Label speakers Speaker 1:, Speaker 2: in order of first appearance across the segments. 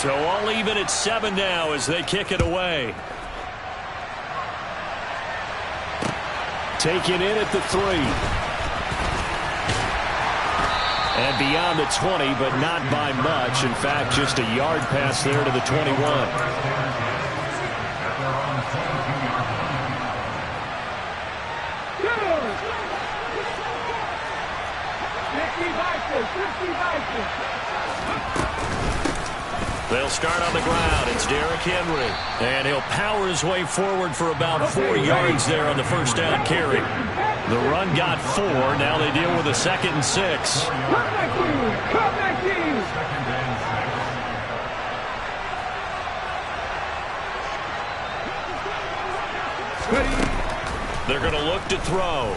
Speaker 1: So all even at 7 now as they kick it away. Taken in at the 3. And beyond the 20, but not by much. In fact, just a yard pass there to the 21. They'll start on the ground. It's Derrick Henry. And he'll power his way forward for about 4 yards there on the first down carry. The run got 4. Now they deal with a 2nd and 6. They're going to look to throw.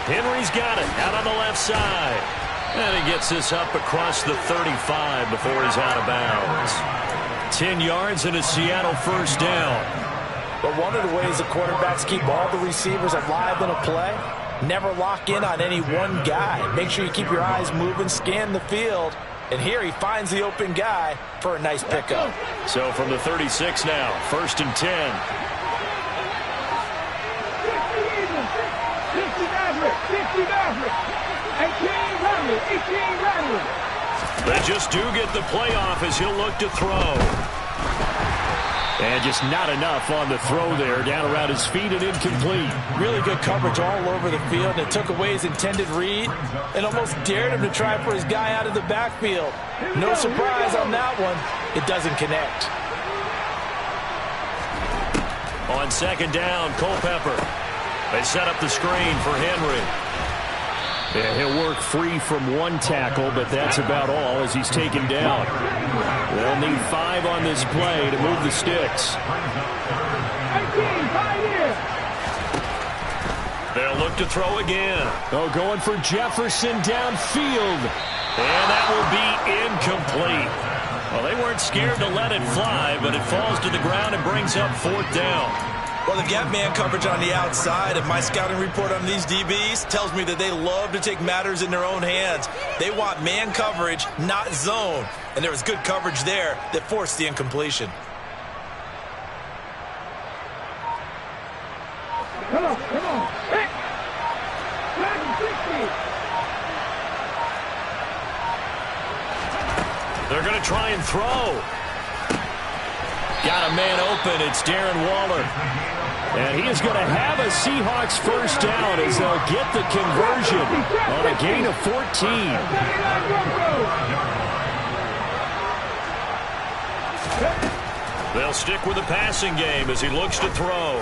Speaker 1: Henry's got it out on the left side. And he gets this up across the 35 before he's out of bounds. 10 yards and a Seattle first down.
Speaker 2: But one of the ways the quarterbacks keep all the receivers alive in a play, never lock in on any one guy. Make sure you keep your eyes moving, scan the field. And here he finds the open guy for a nice pickup.
Speaker 1: So from the 36 now, 1st and 10. They just do get the playoff as he'll look to throw. And just not enough on the throw there. Down around his feet and incomplete.
Speaker 2: Really good coverage all over the field. And it took away his intended read and almost dared him to try for his guy out of the backfield. No surprise on that one. It doesn't connect.
Speaker 1: On 2nd down, Culpepper. They set up the screen for Henry. Yeah, he'll work free from 1 tackle, but that's about all as he's taken down. They'll need 5 on this play to move the sticks. They'll look to throw again. Oh, going for Jefferson downfield. And that will be incomplete. Well, they weren't scared to let it fly, but it falls to the ground and brings up 4th down.
Speaker 3: Well, the gap man coverage on the outside, and my scouting report on these DBs tells me that they love to take matters in their own hands. They want man coverage, not zone. And there was good coverage there that forced the incompletion.
Speaker 4: Come on. Hey.
Speaker 1: They're going to try and throw. Got a man open. It's Darren Waller. And he is going to have a Seahawks first down as they'll get the conversion on a gain of 14. They'll stick with the passing game as he looks to throw.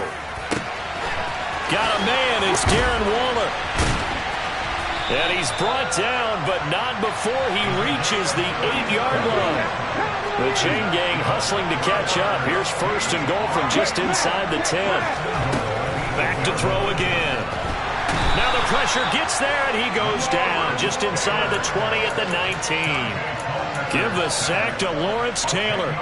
Speaker 1: Got a man. It's Darren Waller. And he's brought down, but not before he reaches the 8-yard line. The chain gang hustling to catch up. Here's 1st and goal from just inside the 10. Back to throw again. Now the pressure gets there, and he goes down just inside the 20 at the 19. Give the sack to Lawrence Taylor.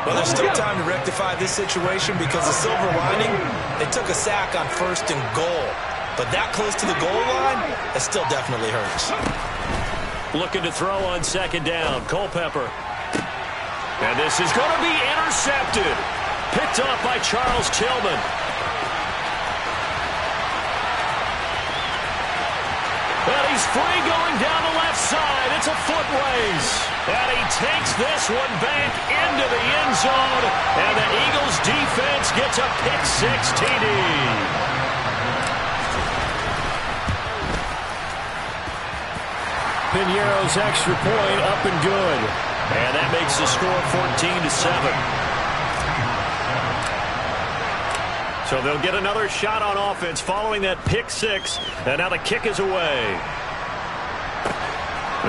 Speaker 3: Well, there's still time to rectify this situation because the silver lining, they took a sack on 1st and goal. But that close to the goal line, that still definitely hurts.
Speaker 1: Looking to throw on 2nd down. Culpepper. And this is going to be intercepted. Picked off by Charles Tillman. And he's free going down the left side. It's a foot race. And he takes this one back into the end zone. And the Eagles defense gets a pick-6 TD. Piñeiro's extra point up and good. And that makes the score 14-7. So they'll get another shot on offense following that pick-6. And now the kick is away.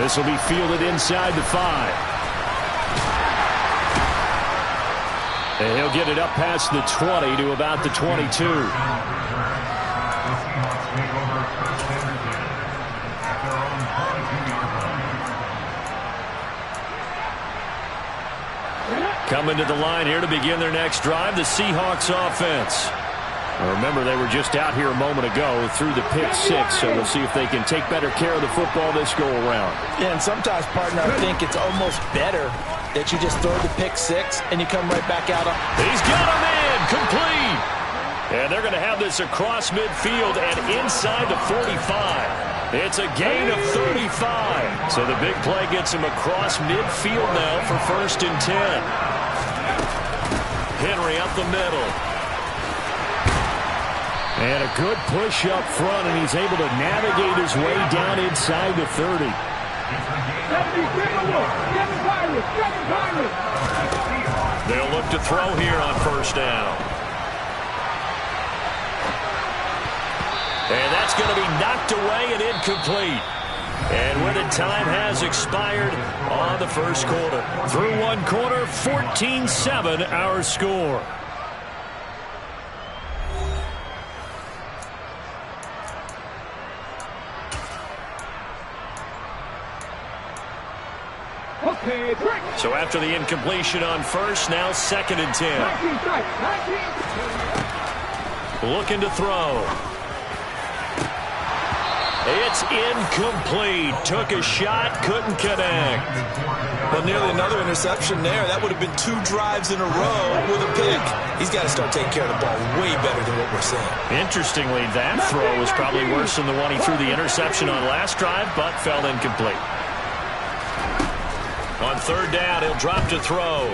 Speaker 1: This will be fielded inside the 5. And he'll get it up past the 20 to about the 22. Coming to the line here to begin their next drive, the Seahawks offense. Now remember, they were just out here a moment ago through the pick-6, so we'll see if they can take better care of the football this go-around.
Speaker 2: Yeah, and sometimes, partner, I think it's almost better that you just throw the pick six and you come right back out.
Speaker 1: He's got him in, complete. And they're going to have this across midfield and inside the 45. It's a gain of 35. So the big play gets him across midfield now for 1st and 10. Henry up the middle. And a good push up front, and he's able to navigate his way down inside the 30. They'll look to throw here on 1st down. And that's going to be knocked away and incomplete. And with it, time has expired on the 1st quarter. Through 1 quarter, 14-7 our score. So after the incompletion on 1st, now 2nd and 10. Looking to throw. It's incomplete. Took a shot, couldn't connect.
Speaker 3: Well, nearly another interception there. That would have been 2 drives in a row with a pick. He's got to start taking care of the ball way better than what we're seeing.
Speaker 1: Interestingly, that throw was probably worse than the one he threw the interception on last drive, but fell incomplete. On 3rd down, he'll drop to throw.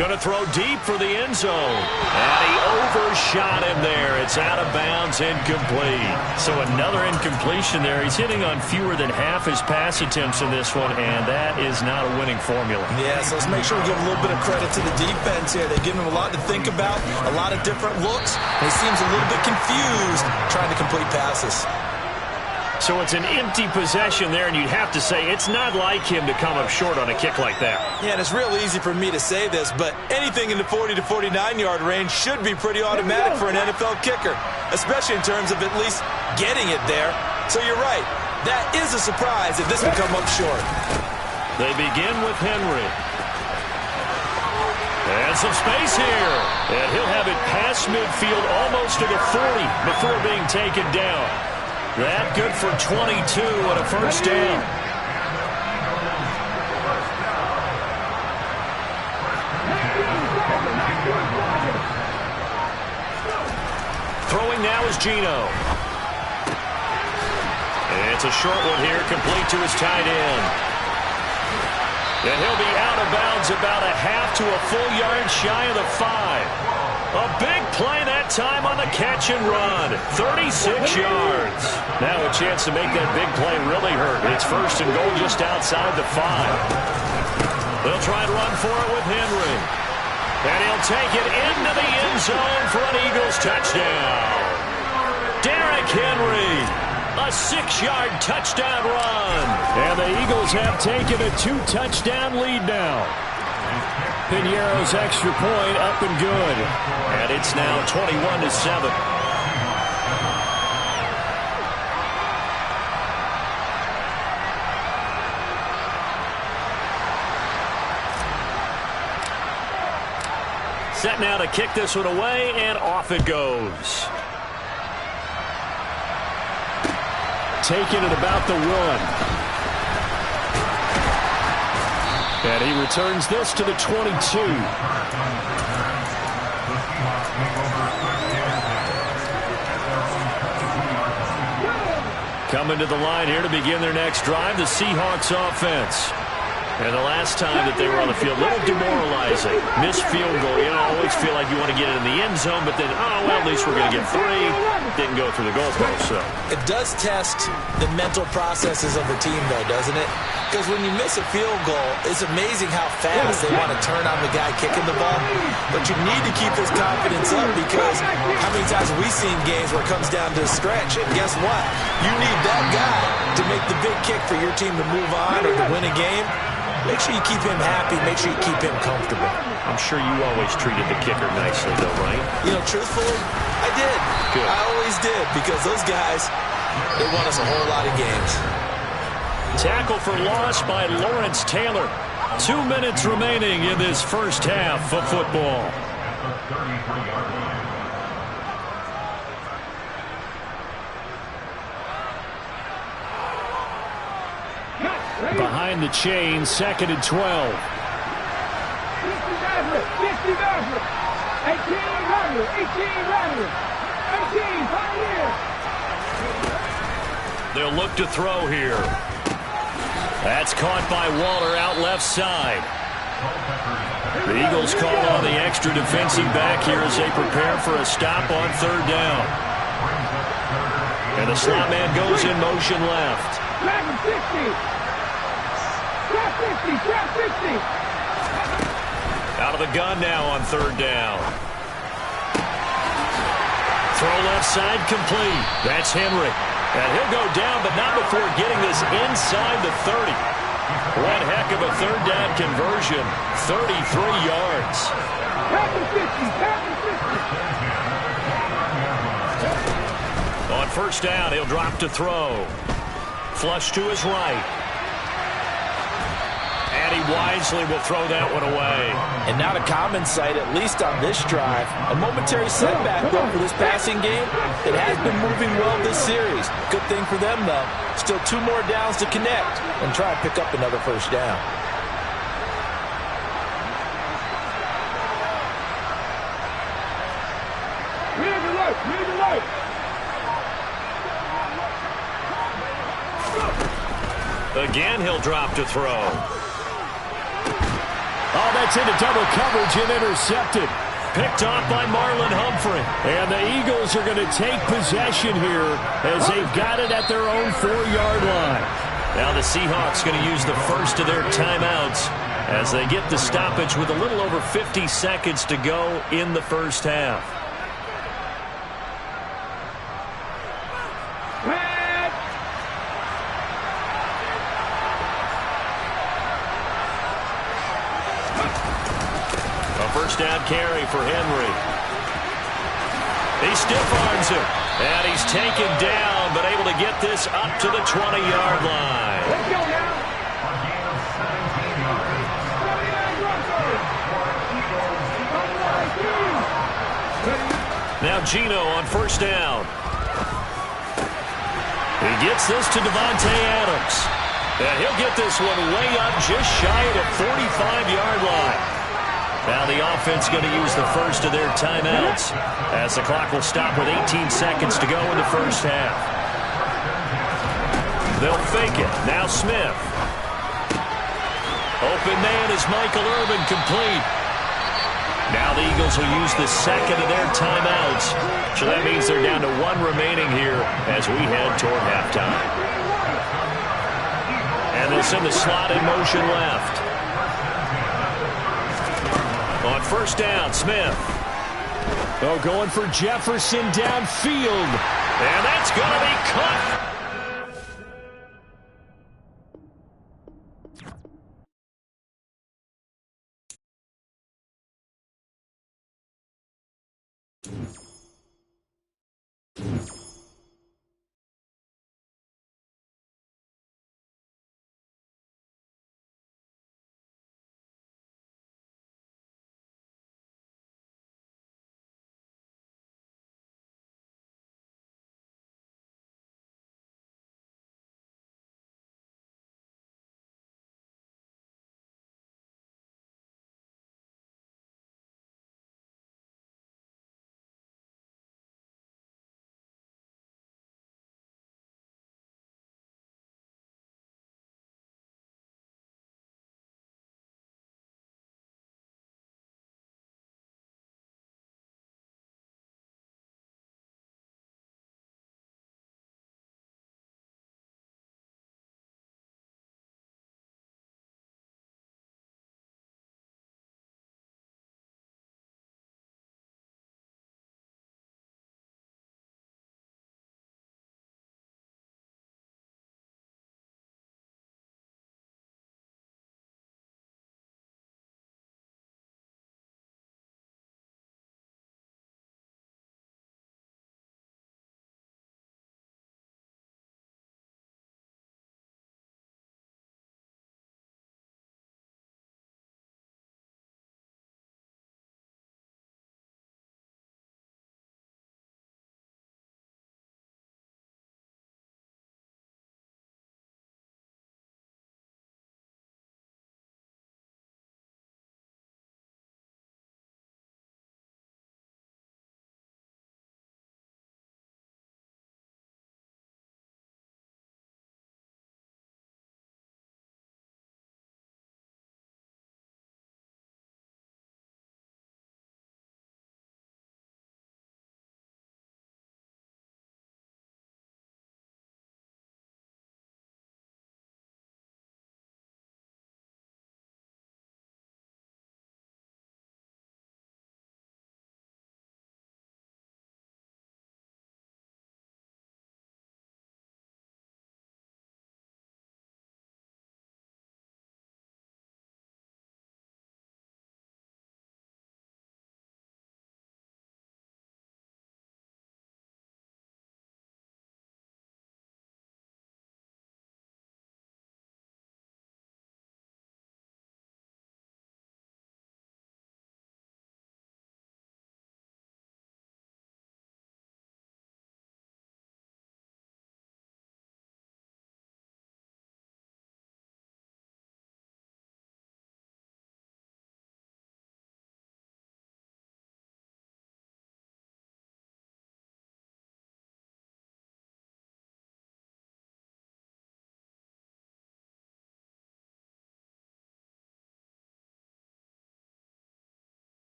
Speaker 1: Going to throw deep for the end zone. And he overshot him there. It's out of bounds, incomplete. So another incompletion there. He's hitting on fewer than half his pass attempts in this one, and that is not a winning formula.
Speaker 3: Yeah, so let's make sure we give a little bit of credit to the defense here. They've given him a lot to think about, a lot of different looks. And he seems a little bit confused trying to complete passes.
Speaker 1: So it's an empty possession there, and you'd have to say it's not like him to come up short on a kick like that.
Speaker 3: Yeah, and it's real easy for me to say this, but anything in the 40 to 49-yard range should be pretty automatic for an NFL kicker, especially in terms of at least getting it there. So you're right. That is a surprise if this would come up short.
Speaker 1: They begin with Henry. And some space here. And he'll have it past midfield almost to the 40 before being taken down. That good for 22 and a 1st down. Throwing now is Geno. It's a short one here, complete to his tight end. And he'll be out of bounds about a half to a full yard shy of the 5. A big play that time on the catch and run. 36 yards. Now a chance to make that big play really hurt. It's 1st and goal just outside the 5. They'll try to run for it with Henry. And he'll take it into the end zone for an Eagles touchdown. Derrick Henry. A 6-yard touchdown run. And the Eagles have taken a 2-touchdown lead now. Piñeiro's extra point up and good. And it's now 21-7. Set now to kick this one away, and off it goes. Taken at about the 1. And he returns this to the 22. Coming to the line here to begin their next drive, the Seahawks offense. And the last time that they were on the field, a little demoralizing. Missed field goal. You know, I always feel like you want to get it in the end zone, but then, oh, well, at least we're going to get 3. Didn't go through the goalpost, so.
Speaker 2: It does test the mental processes of the team, though, doesn't it? Because when you miss a field goal, it's amazing how fast they want to turn on the guy kicking the ball. But you need to keep his confidence up, because how many times have we seen games where it comes down to a stretch? And guess what? You need that guy to make the big kick for your team to move on or to win a game. Make sure you keep him happy. Make sure you keep him comfortable.
Speaker 1: I'm sure you always treated the kicker nicely, though, right?
Speaker 2: You know, truthfully, I did.
Speaker 1: Good.
Speaker 2: I always did, because those guys, they won us a whole lot of games.
Speaker 1: Tackle for loss by Lawrence Taylor. 2 minutes remaining in this first half of football. Behind the chain, 2nd and 12.
Speaker 4: Rattler, 50 Rattler, 18 Rattler, 18 Rattler, 18 Pioneer.
Speaker 1: They'll look to throw here. That's caught by Waller out left side. The Eagles call on the extra defensive back here as they prepare for a stop on third down. And the slot man goes in motion left.
Speaker 4: Trap 60. Trap 50, trap 50.
Speaker 1: Out of the gun now on third down. Throw left side complete. That's Henry. And he'll go down, but not before getting this inside the 30. One heck of a third down conversion. 33 yards.
Speaker 4: Trap 50, trap 50.
Speaker 1: On first down, he'll drop to throw. Flush to his right. And he wisely will throw that one away.
Speaker 2: And not a common sight, at least on this drive. A momentary setback, though, for this passing game. It has been moving well this series. Good thing for them, though. Still 2 more downs to connect and try and pick up another first down.
Speaker 4: Read the light, read the light.
Speaker 1: Again, he'll drop to throw. Oh, that's into double coverage and intercepted. Picked off by Marlon Humphrey. And the Eagles are going to take possession here as they've got it at their own 4-yard line. Now the Seahawks going to use the first of their timeouts as they get the stoppage with a little over 50 seconds to go in the first half. First down carry for Henry. He stiff-arms him. And he's taken down, but able to get this up to the 20-yard line.
Speaker 4: Let's go now.
Speaker 1: Now Geno on first down. He gets this to Devontae Adams. And he'll get this one way up just shy of the 45-yard line. Now the offense going to use the first of their timeouts as the clock will stop with 18 seconds to go in the first half. They'll fake it. Now Smith. Open man is Michael Irvin, complete. Now the Eagles will use the second of their timeouts. So that means they're down to 1 remaining here as we head toward halftime. And they'll send the slot in motion left. On first down, Smith. Oh, going for Jefferson downfield. And that's going to be caught.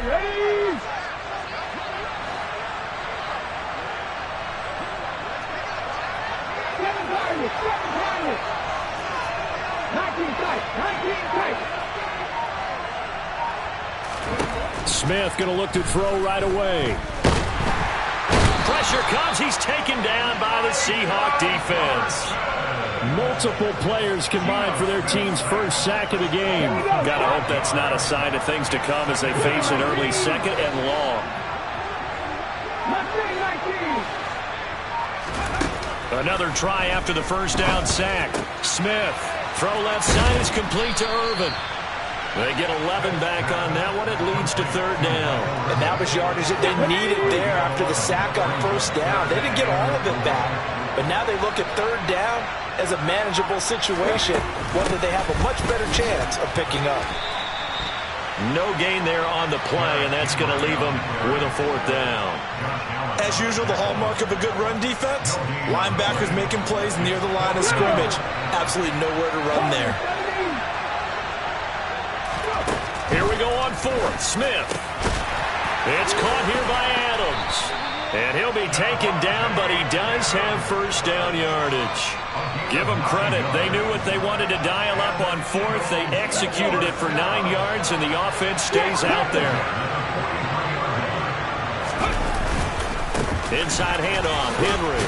Speaker 4: Ready? Seven targets. 19 tight.
Speaker 1: Smith going to look to throw right away. Pressure comes. He's taken down by the Seahawk defense. Multiple players combined for their team's first sack of the game. Got to hope that's not a sign of things to come as they face an early second and long. Another try after the first down sack. Smith, throw left side is complete to Irvin. They get 11 back on that one. It leads to third down.
Speaker 2: And that was yardage that they needed there after the sack on first down. They didn't get all of it back, but now they look at third down as a manageable situation, one that they have a much better chance of picking up.
Speaker 1: No gain there on the play, and that's going to leave them with a fourth down.
Speaker 3: As usual, the hallmark of a good run defense, linebackers making plays near the line of scrimmage. Absolutely nowhere to run there.
Speaker 1: Here we go on fourth. Smith. It's caught here by Adams. And he'll be taken down, but he does have first down yardage. Give them credit. They knew what they wanted to dial up on fourth. They executed it for 9 yards, and the offense stays out there. Inside handoff, Henry.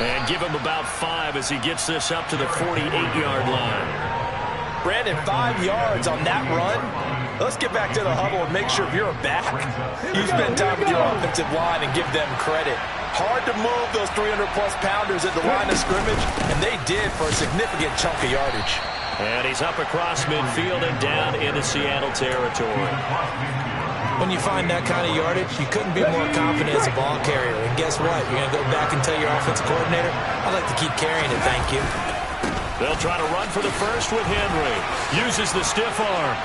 Speaker 1: And give him about 5 as he gets this up to the 48-yard line.
Speaker 2: Brandon, 5 yards on that run. Let's get back to the huddle and make sure if you're a back, you spend time with your offensive line and give them credit. Hard to move those 300-plus pounders at the line of scrimmage, and they did for a significant chunk of yardage.
Speaker 1: And he's up across midfield and down into Seattle territory.
Speaker 3: When you find that kind of yardage, you couldn't be more confident as a ball carrier. And guess what? You're going to go back and tell your offensive coordinator, I'd like to keep carrying it, thank you.
Speaker 1: They'll try to run for the first with Henry. Uses the stiff arm.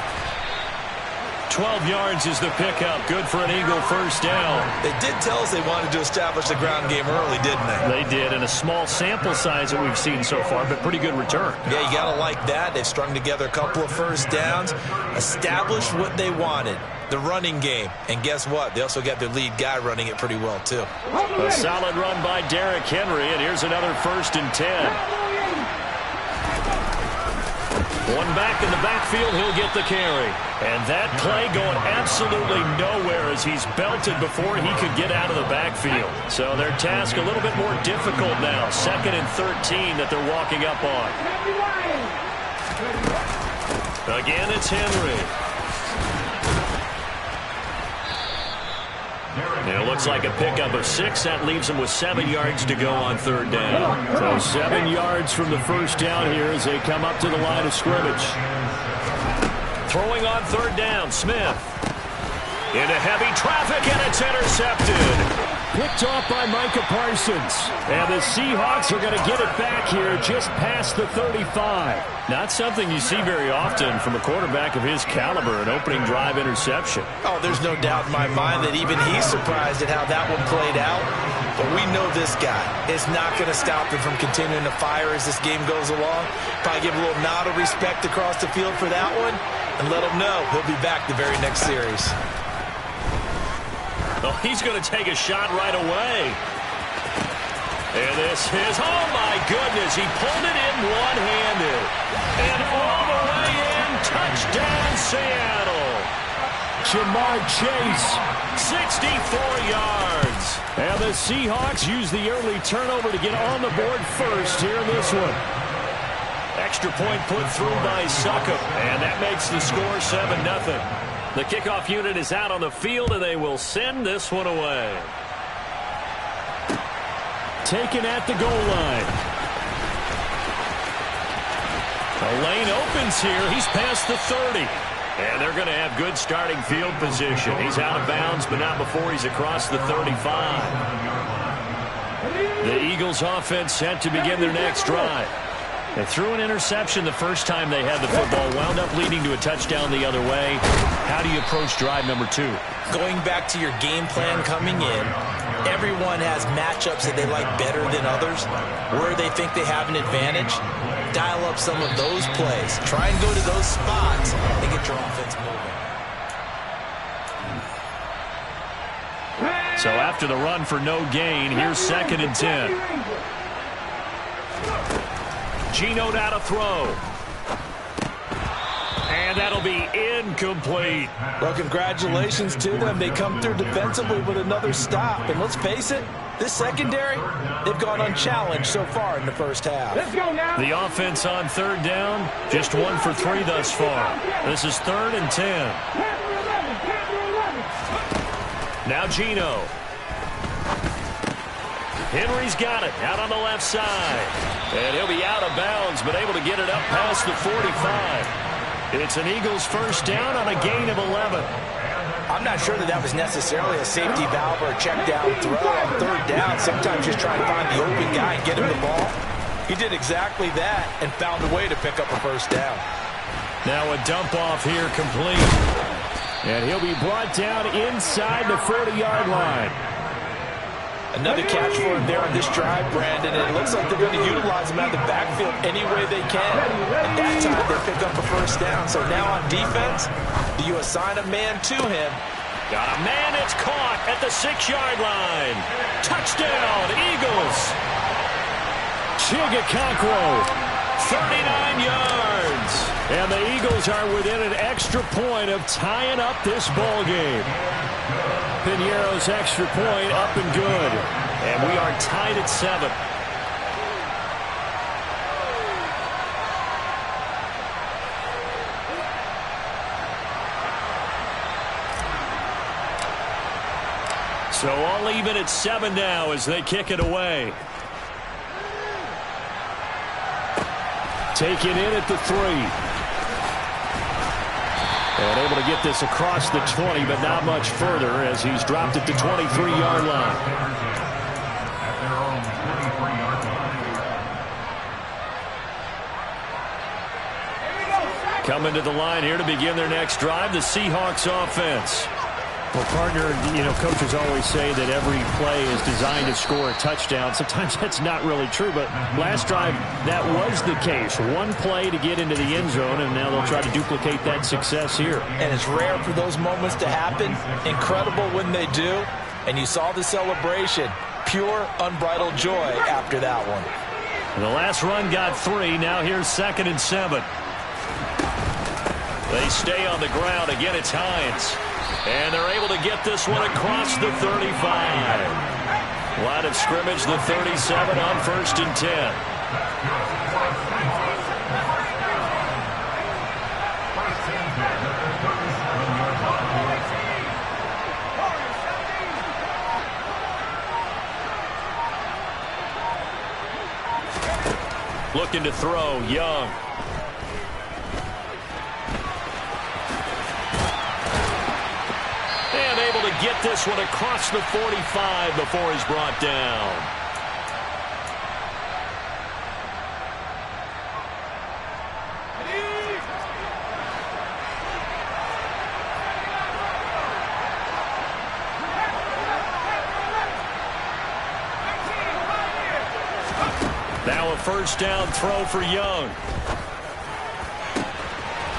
Speaker 1: 12 yards is the pickup. Good for an Eagle first down.
Speaker 3: They did tell us they wanted to establish the ground game early, didn't they?
Speaker 1: They did, in a small sample size that we've seen so far, but pretty good return.
Speaker 3: Yeah, you got to like that. They've strung together a couple of first downs, established what they wanted, the running game. And guess what? They also got their lead guy running it pretty well, too.
Speaker 1: A solid run by Derrick Henry, and here's another 1st and 10. One back in the backfield, he'll get the carry. And that play going absolutely nowhere as he's belted before he could get out of the backfield. So their task a little bit more difficult now. 2nd and 13 that they're walking up on. Again, it's Henry. It looks like a pickup of 6. That leaves them with 7 yards to go on third down. So 7 yards from the first down here as they come up to the line of scrimmage. Throwing on third down, Smith. Into heavy traffic, and it's intercepted. Picked off by Micah Parsons. And the Seahawks are going to get it back here just past the 35. Not something you see very often from a quarterback of his caliber, an opening drive interception.
Speaker 3: Oh, there's no doubt in my mind that even he's surprised at how that one played out. But we know this guy is not going to stop him from continuing to fire as this game goes along. Probably give a little nod of respect across the field for that one and let him know he'll be back the very next series.
Speaker 1: Oh, he's going to take a shot right away. And this is, oh my goodness, he pulled it in one-handed. And all the way in, touchdown Seattle. Jamar Chase, 64 yards. And the Seahawks use the early turnover to get on the board first here in this one. Extra point put through by Succop, and that makes the score 7-0. The kickoff unit is out on the field, and they will send this one away. Taken at the goal line. The lane opens here. He's past the 30. And they're going to have good starting field position. He's out of bounds, but not before he's across the 35. The Eagles offense set to begin their next drive. They threw an interception the first time they had the football, wound up leading to a touchdown the other way. How do you approach drive number 2?
Speaker 2: Going back to your game plan coming in, everyone has matchups that they like better than others, where they think they have an advantage. Dial up some of those plays. Try and go to those spots and get your offense moving.
Speaker 1: So after the run for no gain, here's 2nd and 10. Geno now to throw. And that'll be incomplete.
Speaker 2: Well, congratulations to them. They come through defensively with another stop. And let's face it, this secondary, they've gone unchallenged so far in the first half.
Speaker 4: Let's go now.
Speaker 1: The offense on 3rd down, just 1 for 3 thus far. This is 3rd and 10. Now Geno. Henry's got it out on the left side. And he'll be out of bounds, but able to get it up past the 45. It's an Eagles first down on a gain of 11.
Speaker 2: I'm not sure that was necessarily a safety valve or a check down throw on 3rd down. Sometimes just try to find the open guy and get him the ball. He did exactly that and found a way to pick up a first down.
Speaker 1: Now a dump off here complete. And he'll be brought down inside the 40-yard line.
Speaker 2: Another catch for him there on this drive, Brandon. And it looks like they're going to utilize him out of the backfield any way they can. At that time, they pick up a first down. So now on defense, do you assign a man to him?
Speaker 1: Got a man, it's caught at the 6-yard line. Touchdown, Eagles. Chigakonkwo, 39 yards. And the Eagles are within an extra point of tying up this ball game. Piñeiro's extra point up and good. And we are tied at 7. So all even at 7 now as they kick it away. Taken in at the 3. And able to get this across the 20, but not much further as he's dropped at the 23-yard line. Coming to the line here to begin their next drive, the Seahawks offense. Well, partner, coaches always say that every play is designed to score a touchdown. Sometimes that's not really true, but last drive, that was the case. One play to get into the end zone, and now they'll try to duplicate that success here.
Speaker 2: And it's rare for those moments to happen. Incredible when they do. And you saw the celebration. Pure, unbridled joy after that one.
Speaker 1: The last run got 3. Now here's 2nd and 7. They stay on the ground. Again, it's Hines. And they're able to get this one across the 35. Line of scrimmage, the 37 on 1st and 10. Looking to throw, Young. And able to get this one across the 45 before he's brought down. Now a first down throw for Young.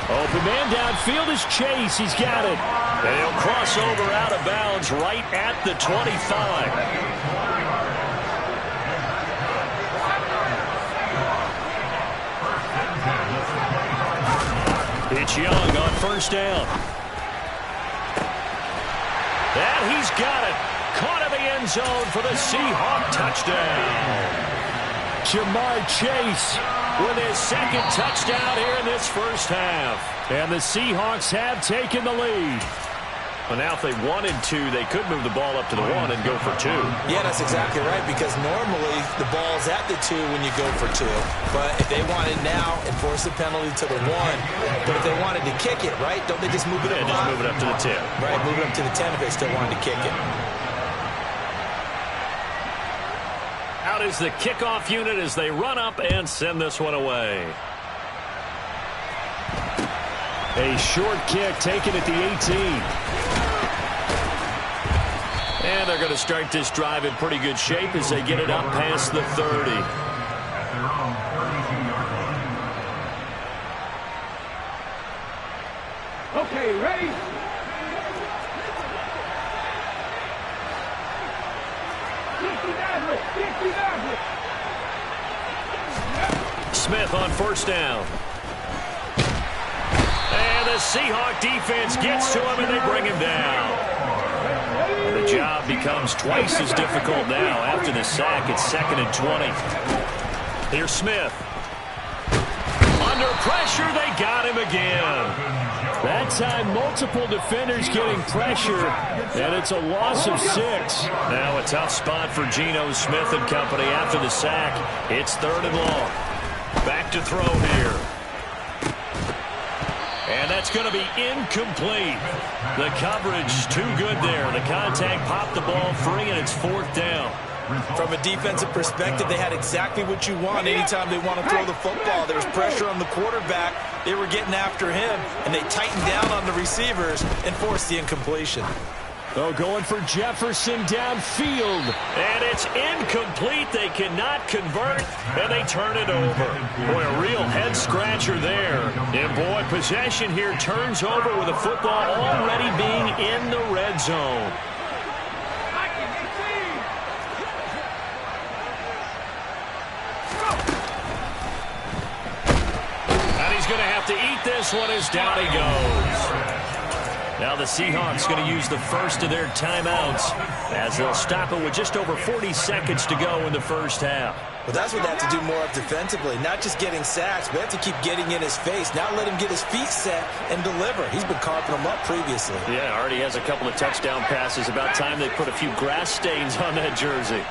Speaker 1: Open man downfield is Chase. He's got it. And he'll cross over out of bounds right at the 25. It's Young on first down. And he's got it. Caught in the end zone for the Seahawk touchdown. Jamar Chase with his 2nd touchdown here in this first half. And the Seahawks have taken the lead. Well, now if they wanted to, they could move the ball up to the 1 and go for 2.
Speaker 2: Yeah, that's exactly right, because normally the ball's at the 2 when you go for 2. But if they wanted now, enforce the penalty to the 1. But if they wanted to kick it, right, don't they just move it up?
Speaker 1: Yeah, just move it up to the 10.
Speaker 2: Right, move it up to the 10 if they still wanted to kick it.
Speaker 1: Out is the kickoff unit as they run up and send this one away. A short kick taken at the 18. And they're going to start this drive in pretty good shape as they get it up past the 30.
Speaker 4: Okay, ready?
Speaker 1: Smith on first down. And the Seahawk defense gets to him, and they bring him down. And the job becomes twice as difficult now. After the sack, it's 2nd and 20. Here's Smith. Under pressure, they got him again. That time, multiple defenders getting pressure, and it's a loss of 6. Now a tough spot for Geno Smith and company after the sack. It's 3rd and long. Back to throw here. And that's going to be incomplete. The coverage too good there. The contact popped the ball free, and it's 4th down.
Speaker 3: From a defensive perspective, they had exactly what you want anytime they want to throw the football. There was pressure on the quarterback. They were getting after him, and they tightened down on the receivers and forced the incompletion.
Speaker 1: Oh, going for Jefferson downfield. And it's incomplete. They cannot convert, and they turn it over. Boy, a real head-scratcher there. And, boy, possession here turns over with the football already being in the red zone. And he's going to have to eat this one as down he goes. Now the Seahawks going to use the first of their timeouts as they'll stop it with just over 40 seconds to go in the first half.
Speaker 3: Well, that's what they have to do more of defensively, not just getting sacks, but have to keep getting in his face, not let him get his feet set and deliver. He's been carving them up previously.
Speaker 1: Yeah, already has a couple of touchdown passes. About time they put a few grass stains on that jersey.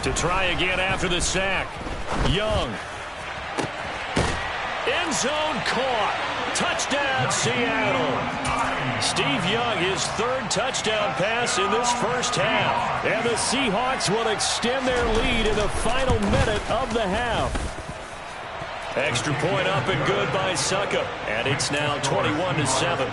Speaker 1: To try again after the sack. Young. End zone caught. Touchdown, Seattle. Steve Young, his 3rd touchdown pass in this first half. And the Seahawks will extend their lead in the final minute of the half. Extra point up and good by Suckup. And it's now 21-7.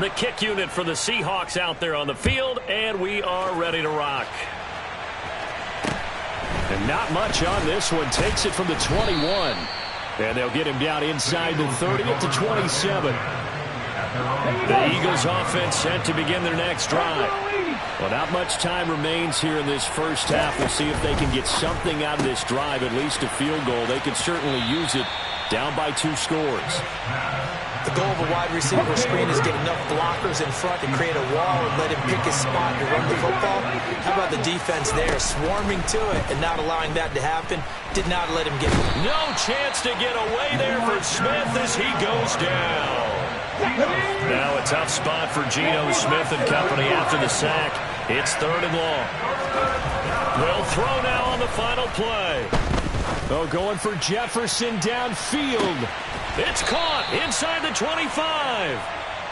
Speaker 1: The kick unit for the Seahawks out there on the field, and we are ready to rock. And not much on this one. Takes it from the 21. And they'll get him down inside the 30 to 27. The Eagles offense set to begin their next drive. Well, not much time remains here in this first half. We'll see if they can get something out of this drive, at least a field goal. They could certainly use it down by 2 scores.
Speaker 2: The goal of a wide receiver screen is get enough blockers in front to create a wall and let him pick his spot to run the football. How about the defense there, swarming to it and not allowing that to happen? Did not let him get it.
Speaker 1: No chance to get away there for Smith as he goes down. Now a tough spot for Geno Smith and company after the sack. It's 3rd and long. They'll throw now on the final play. Oh, going for Jefferson downfield. It's caught inside the 25.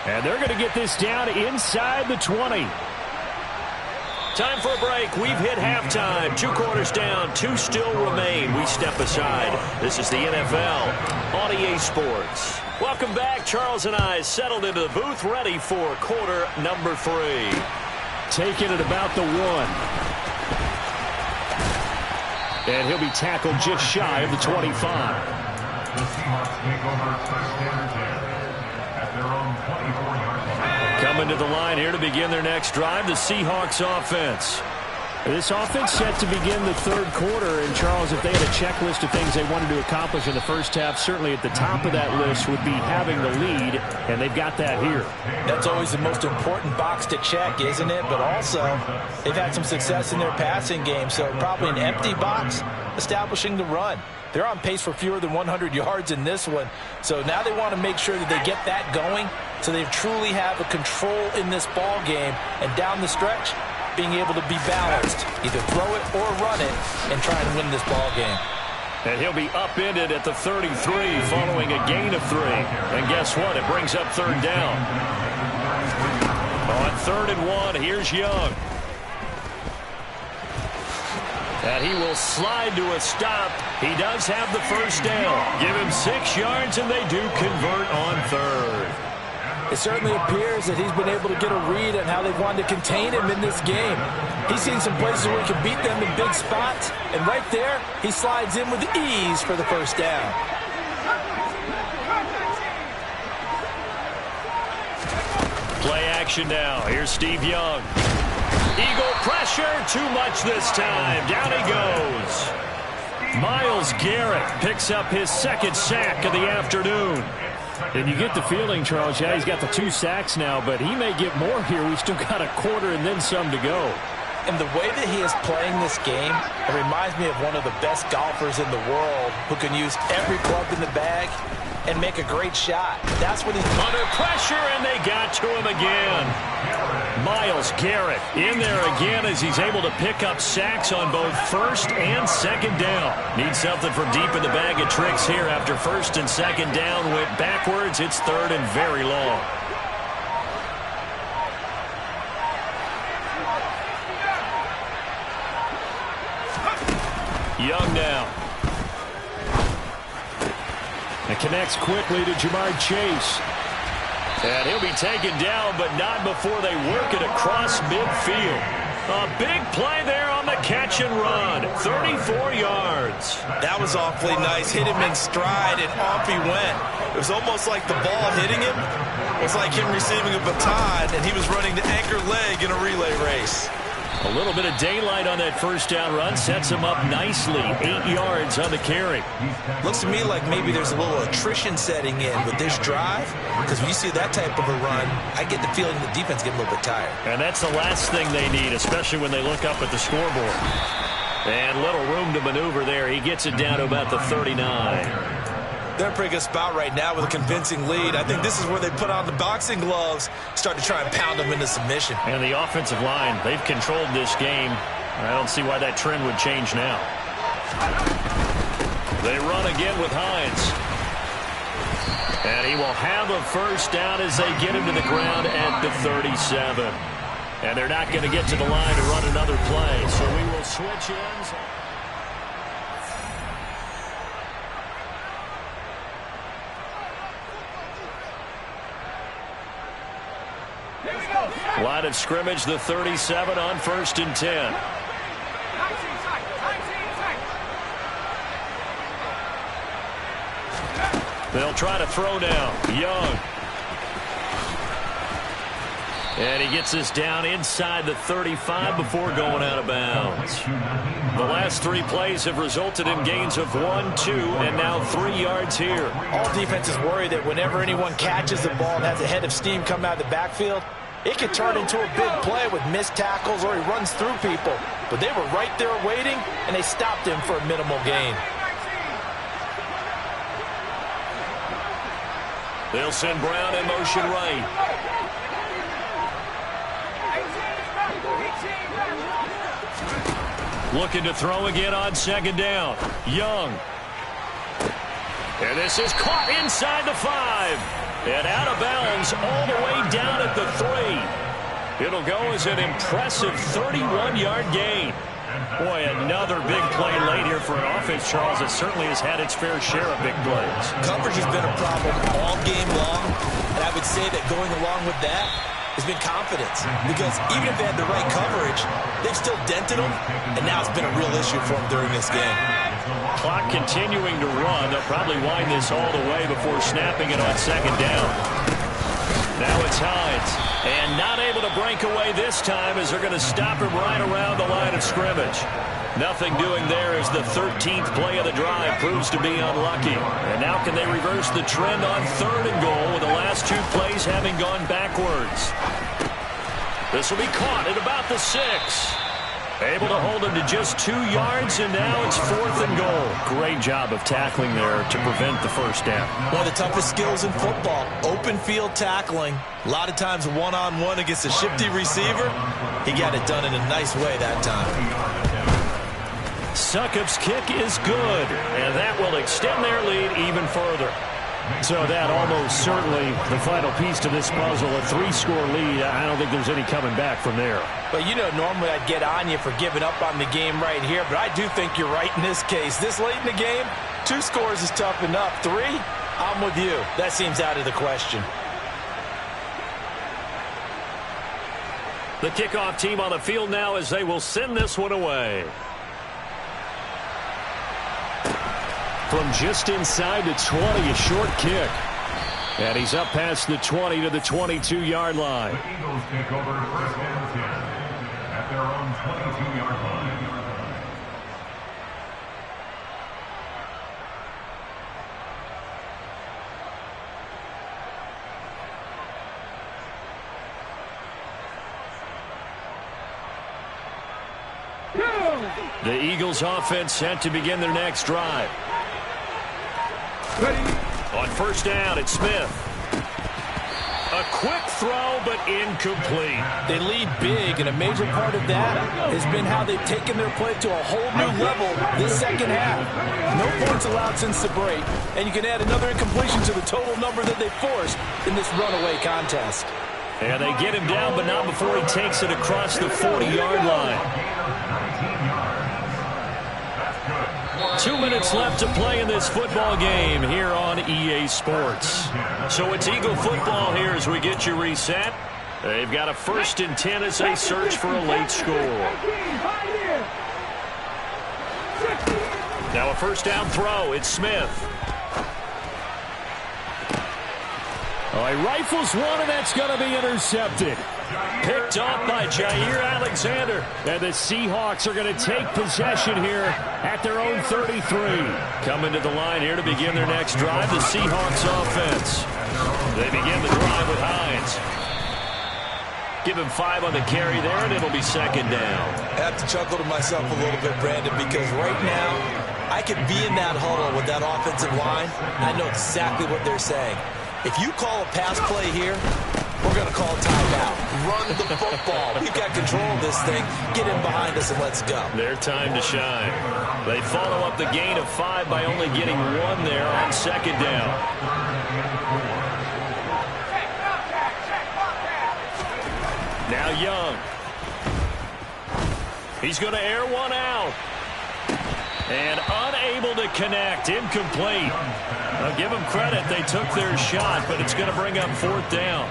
Speaker 1: And they're going to get this down inside the 20. Time for a break. We've hit halftime. 2 quarters down. 2 still remain. We step aside. This is the NFL on EA Sports. Welcome back. Charles and I settled into the booth, ready for quarter number 3. Taking it about the 1. And he'll be tackled just shy of the 25.
Speaker 5: The Seahawks take over first down at their own 24-yard line.
Speaker 1: Coming to the line here to begin their next drive, the Seahawks offense. This offense set to begin the 3rd quarter. And, Charles, if they had a checklist of things they wanted to accomplish in the first half, certainly at the top of that list would be having the lead, and they've got that here.
Speaker 2: That's always the most important box to check, isn't it? But also, they've had some success in their passing game, so probably an empty box establishing the run. They're on pace for fewer than 100 yards in this one. So now they want to make sure that they get that going so they truly have a control in this ball game. And down the stretch, being able to be balanced. Either throw it or run it and try and win this ball game.
Speaker 1: And he'll be upended at the 33 following a gain of 3. And guess what? It brings up 3rd down. On 3rd and 1, here's Young. And he will slide to a stop. He does have the first down. Give him 6 yards, and they do convert on 3rd.
Speaker 2: It certainly appears that he's been able to get a read on how they've wanted to contain him in this game. He's seen some places where he can beat them in big spots, and right there, he slides in with ease for the first down.
Speaker 1: Play action now. Here's Steve Young. Eagle pressure. Too much this time. Down he goes. Myles Garrett picks up his second sack of the afternoon. And you get the feeling, Charles, yeah, he's got the 2 sacks now, but he may get more here. We've still got a quarter and then some to go.
Speaker 2: And the way that he is playing this game, it reminds me of one of the best golfers in the world who can use every club in the bag and make a great shot. That's what he's
Speaker 1: under pressure, and they got to him again. Myles Garrett in there again as he's able to pick up sacks on both first and second down. Needs something from deep in the bag of tricks here after first and second down went backwards. It's third and very long. Young now. It connects quickly to Jamar Chase. And he'll be taken down, but not before they work it across midfield. A big play there on the catch and run. 34 yards.
Speaker 3: That was awfully nice. Hit him in stride, and off he went. It was almost like the ball hitting him was like him receiving a baton, and he was running the anchor leg in a relay race.
Speaker 1: A little bit of daylight on that first down run sets him up nicely. 8 yards on the carry.
Speaker 3: Looks to me like maybe there's a little attrition setting in with this drive, because when you see that type of a run, I get the feeling the defense getting a little bit tired.
Speaker 1: And that's the last thing they need, especially when they look up at the scoreboard. And little room to maneuver there. He gets it down to about the 39.
Speaker 3: They're in a pretty good spot right now with a convincing lead. I think this is where they put on the boxing gloves, start to try and pound them into submission.
Speaker 1: And the offensive line, they've controlled this game. I don't see why that trend would change now. They run again with Hines. And he will have a first down as they get him to the ground at the 37. And they're not going to get to the line to run another play. So we will switch ends. Line of scrimmage, the 37 on 1st and 10. They'll try to throw now. Young. And he gets this down inside the 35 before going out of bounds. The last 3 plays have resulted in gains of 1, 2, and now 3 yards here.
Speaker 2: All defenses worry that whenever anyone catches the ball and has a head of steam come out of the backfield, it could turn into a big play with missed tackles or he runs through people. But they were right there waiting, and they stopped him for a minimal gain.
Speaker 1: They'll send Brown in motion right. Looking to throw again on 2nd down. Young. And this is caught inside the 5. And out of bounds all the way down at the 3. It'll go as an impressive 31-yard gain. Boy, another big play late here for an offense, Charles, that certainly has had its fair share of big plays.
Speaker 3: Coverage has been a problem all game long, and I would say that going along with that has been confidence. Because even if they had the right coverage, they've still dented them, and now it's been a real issue for them during this game.
Speaker 1: Clock continuing to run. They'll probably wind this all the way before snapping it on 2nd down. Now it's Hines. And not able to break away this time as they're going to stop him right around the line of scrimmage. Nothing doing there as the 13th play of the drive proves to be unlucky. And now can they reverse the trend on 3rd and goal with the last 2 plays having gone backwards? This will be caught at about the 6. Able to hold him to just 2 yards, and now it's 4th and goal. Great job of tackling there to prevent the first down.
Speaker 3: One of the toughest skills in football, open field tackling. A lot of times one-on-one against a shifty receiver. He got it done in a nice way that time.
Speaker 1: Succop's kick is good, and that will extend their lead even further. So that almost certainly the final piece to this puzzle, a 3-score lead. I don't think there's any coming back from there.
Speaker 2: But you know, normally I'd get on you for giving up on the game right here, but I do think you're right in this case. This late in the game, 2 scores is tough enough. 3, I'm with you. That seems out of the question.
Speaker 1: The kickoff team on the field now as they will send this one away. From just inside the 20, a short kick. And he's up past the 20 to the 22-yard line.
Speaker 5: The Eagles take over first and 10 at their own 22-yard line.
Speaker 1: The Eagles offense set to begin their next drive.
Speaker 4: Ready.
Speaker 1: On first down, it's Smith. A quick throw, but incomplete.
Speaker 2: They lead big, and a major part of that has been how they've taken their play to a whole new level this second half. No points allowed since the break, and you can add another incompletion to the total number that they forced in this runaway contest.
Speaker 1: And they get him down, but not before he takes it across the 40-yard line. 2 minutes left to play in this football game here on EA Sports. So it's Eagle football here as we get you reset. They've got a 1st and 10 as they search for a late score. Now a first down throw. It's Smith. Oh, he rifles one, and that's going to be intercepted. Picked off by Jair Alexander. And the Seahawks are going to take possession here at their own 33. Coming to the line here to begin their next drive, the Seahawks offense. They begin the drive with Hines. Give him 5 on the carry there, and it'll be second down.
Speaker 3: I have to chuckle to myself a little bit, Brandon, because right now I could be in that huddle with that offensive line. I know exactly what they're saying. If you call a pass play here, we're going to call timeout. Run the football. We've got control of this thing. Get in behind us and let's go.
Speaker 1: Their time to shine. They follow up the gain of 5 by only getting 1 there on second down. Now Young. He's going to air one out. And unable to connect. Incomplete. I'll give them credit. They took their shot, but it's going to bring up 4th down.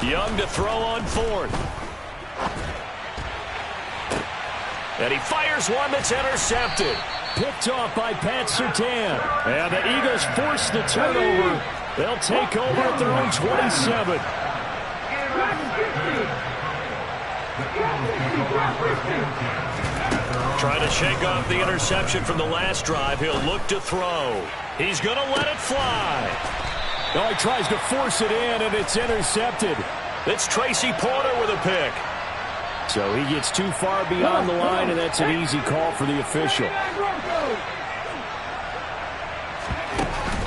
Speaker 1: Young to throw on 4th. And he fires one that's intercepted. Picked off by Pat Surtain. And the Eagles force the turnover. They'll take over at their own 27. Trying to shake off the interception from the last drive. He'll look to throw. He's going to let it fly. No, he tries to force it in, and it's intercepted. It's Tracy Porter with a pick. So he gets too far beyond the line, and that's an easy call for the official.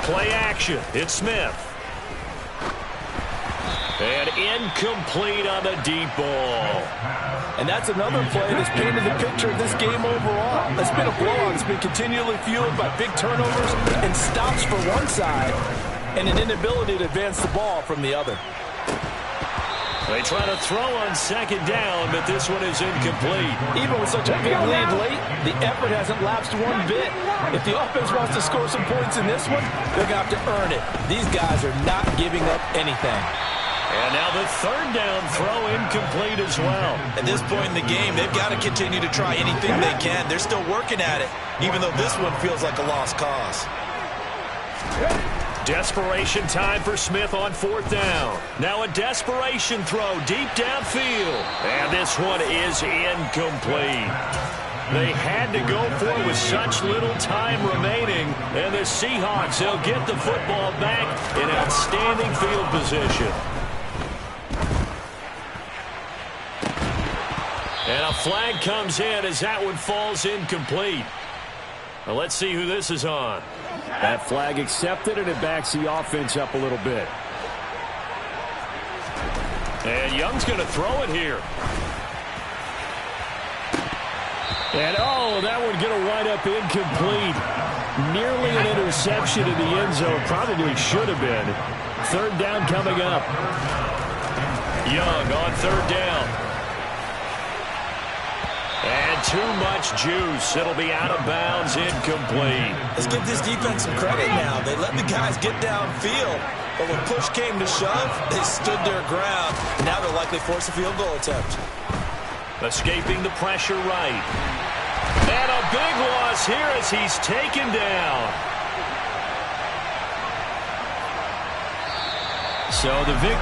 Speaker 1: Play action. It's Smith. And incomplete on the deep ball.
Speaker 2: And that's another play that's painted the picture of this game overall. It's been a blowout. It's been continually fueled by big turnovers and stops for one side and an inability to advance the ball from the other.
Speaker 1: They try to throw on second down, but this one is incomplete.
Speaker 2: Even with such a big lead late, the effort hasn't lapsed one bit. If the offense wants to score some points in this one, they're going to have to earn it. These guys are not giving up anything.
Speaker 1: And now the 3rd down throw incomplete as well.
Speaker 3: At this point in the game, they've got to continue to try anything they can. They're still working at it, even though this one feels like a lost cause.
Speaker 1: Desperation time for Smith on 4th down. Now a desperation throw deep downfield. And this one is incomplete. They had to go for it with such little time remaining. And the Seahawks, they'll get the football back in outstanding field position. And a flag comes in as that one falls incomplete. Now let's see who this is on. That flag accepted, and it backs the offense up a little bit. And Young's going to throw it here. And, oh, that one going to wind up incomplete. Nearly an interception in the end zone. Probably should have been. 3rd down coming up. Young on 3rd down. And too much juice. It'll be out of bounds, incomplete.
Speaker 3: Let's give this defense some credit now. They let the guys get downfield, but when push came to shove, they stood their ground. Now they'll likely force a field goal attempt.
Speaker 1: Escaping the pressure right. And a big loss here as he's taken down. So the victory.